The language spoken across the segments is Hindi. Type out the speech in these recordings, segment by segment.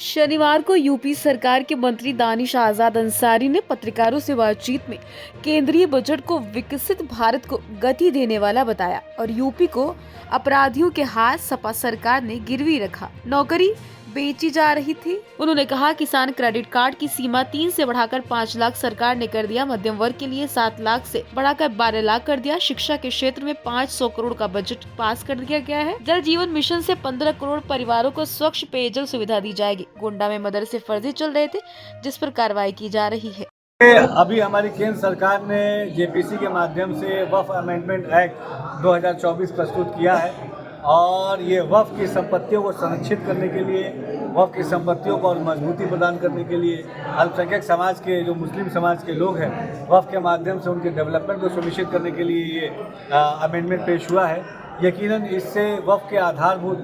शनिवार को यूपी सरकार के मंत्री दानिश आजाद अंसारी ने पत्रकारों से बातचीत में केंद्रीय बजट को विकसित भारत को गति देने वाला बताया और यूपी को अपराधियों के हाथ सपा सरकार ने गिरवी रखा, नौकरी बेची जा रही थी। उन्होंने कहा, किसान क्रेडिट कार्ड की सीमा 3 से बढ़ाकर 5 लाख सरकार ने कर दिया, मध्यम वर्ग के लिए 7 लाख से बढ़ाकर 12 लाख कर दिया, शिक्षा के क्षेत्र में 500 करोड़ का बजट पास कर दिया गया है, जल जीवन मिशन से 15 करोड़ परिवारों को स्वच्छ पेयजल सुविधा दी जाएगी। गोंडा में मदरसे फर्जी चल रहे थे, जिस पर कार्रवाई की जा रही है। अभी हमारी केंद्र सरकार ने जेपीसी के माध्यम से वक्फ अमेंडमेंट एक्ट 2024 प्रस्तुत किया है और ये वक्फ की संपत्तियों को संरक्षित करने के लिए, वक्फ की संपत्तियों को और मजबूती प्रदान करने के लिए, अल्पसंख्यक समाज के जो मुस्लिम समाज के लोग हैं वक्फ के माध्यम से उनके डेवलपमेंट को सुनिश्चित करने के लिए ये अमेंडमेंट पेश हुआ है। यकीनन इससे वक्फ के आधारभूत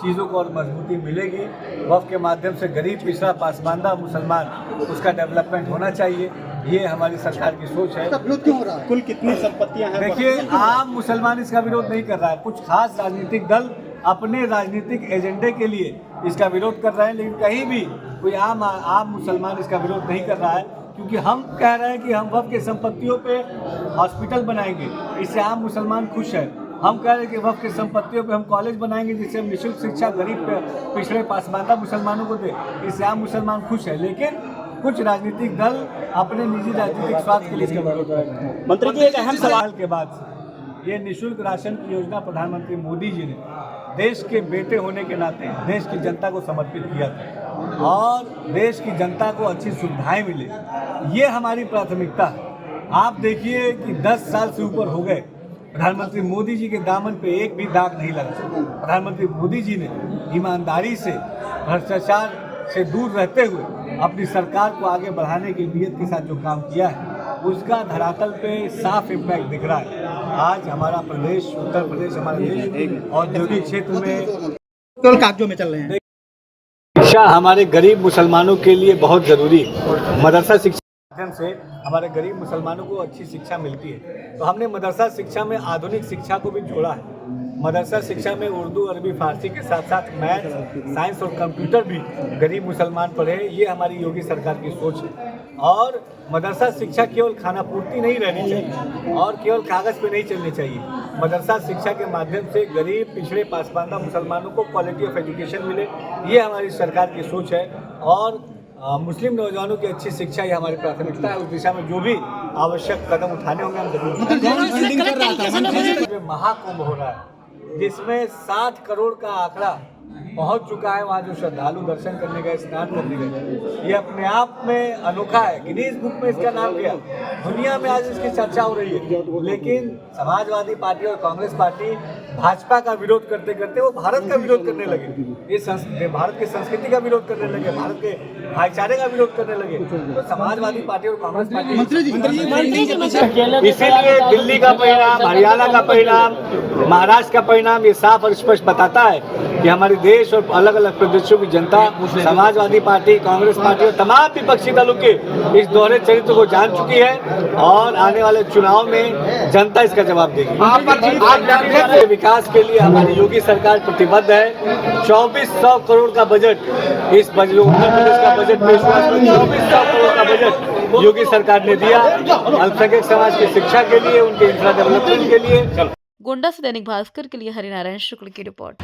चीज़ों को और मजबूती मिलेगी। वक्फ के माध्यम से गरीब, पिछड़ा, पासमानदा मुसलमान उसका डेवलपमेंट होना चाहिए, ये हमारी सरकार की सोच है। विरोध क्यों हो रहा है? कुल कितनी संपत्तियां हैं? देखिए, आम मुसलमान इसका विरोध नहीं कर रहा है, कुछ खास राजनीतिक दल अपने राजनीतिक एजेंडे के लिए इसका विरोध कर रहे हैं, लेकिन कहीं भी कोई आम मुसलमान इसका विरोध नहीं कर रहा है, क्योंकि हम कह रहे हैं कि हम वक्फ की संपत्तियों पे हॉस्पिटल बनाएंगे, इससे आम मुसलमान खुश है। हम कह रहे हैं कि वक्फ की संपत्तियों पे हम कॉलेज बनाएंगे, जिससे हम निःशुल्क शिक्षा गरीब, पिछड़े, पासमानदा मुसलमानों को दे, इससे आम मुसलमान खुश है। लेकिन कुछ राजनीतिक दल अपने निजी राजनीतिक स्वार्थ के लिए इसका विरोध कर रहे हैं। मंत्री जी, एक अहम सवाल के बाद ये निःशुल्क राशन की योजना प्रधानमंत्री मोदी जी ने देश के बेटे होने के नाते देश की जनता को समर्पित किया था और देश की जनता को अच्छी सुविधाएं मिले, ये हमारी प्राथमिकता है। आप देखिए कि 10 साल से ऊपर हो गए, प्रधानमंत्री मोदी जी के दामन पे एक भी दाग नहीं लगा। प्रधानमंत्री मोदी जी ने ईमानदारी से, भ्रष्टाचार से दूर रहते हुए अपनी सरकार को आगे बढ़ाने की नीयत के साथ जो काम किया है, उसका धरातल पे साफ इम्पैक्ट दिख रहा है। आज हमारा प्रदेश, उत्तर प्रदेश, हमारा देश औद्योगिक क्षेत्र में केवल कागजों में चल रहे हैं। शिक्षा हमारे गरीब मुसलमानों के लिए बहुत ज़रूरी है। मदरसा शिक्षा माध्यम से हमारे गरीब मुसलमानों को अच्छी शिक्षा मिलती है, तो हमने मदरसा शिक्षा में आधुनिक शिक्षा को भी जोड़ा है। मदरसा शिक्षा में उर्दू, अरबी, फारसी के साथ साथ मैथ, साइंस और कंप्यूटर भी गरीब मुसलमान पढ़े, ये हमारी योगी सरकार की सोच है। और मदरसा शिक्षा केवल खाना पूर्ति नहीं रहनी चाहिए और केवल कागज़ पे नहीं चलनी चाहिए। मदरसा शिक्षा के माध्यम से गरीब, पिछड़े, पासमानदा मुसलमानों को क्वालिटी ऑफ एजुकेशन मिले, ये हमारी सरकार की सोच है। और मुस्लिम नौजवानों की अच्छी शिक्षा ये हमारी प्राथमिकता है। उस दिशा में जो भी आवश्यक कदम उठाने होंगे हम जरूर। महाकुंभ हो रहा है, जिसमें 60 करोड़ का आंकड़ा पहुंच चुका है। वहाँ जो श्रद्धालु दर्शन करने गए, स्नान करने गए, ये अपने आप में अनोखा है। गिनीज बुक में इसका नाम गया, दुनिया में आज इसकी चर्चा हो रही है। लेकिन समाजवादी पार्टी और कांग्रेस पार्टी भाजपा का विरोध करते करते वो भारत का विरोध करने लगे, ये भारत की संस्कृति का विरोध करने लगे, भारत के भाईचारे का विरोध करने लगे। तो समाजवादी पार्टी और कांग्रेस पार्टी, इसीलिए दिल्ली का परिणाम, हरियाणा का परिणाम, महाराष्ट्र का परिणाम ये साफ और स्पष्ट बताता है कि हमारे देश और अलग अलग प्रदेशों की जनता समाजवादी पार्टी, कांग्रेस पार्टी और तमाम विपक्षी दलों के इस दोहरे चरित्र को जान चुकी है और आने वाले चुनाव में जनता इसका जवाब देगी। विकास के लिए हमारी योगी सरकार प्रतिबद्ध है। 2400 करोड़ का बजट इस बजट, उत्तर प्रदेश का बजट पेश हुआ, 2400 करोड़ का बजट योगी सरकार ने दिया अल्पसंख्यक समाज की शिक्षा के लिए, उनके इंफ्रा डेवलपमेंट के लिए। गोंडा से दैनिक भास्कर के लिए हरिनारायण शुक्ल की रिपोर्ट।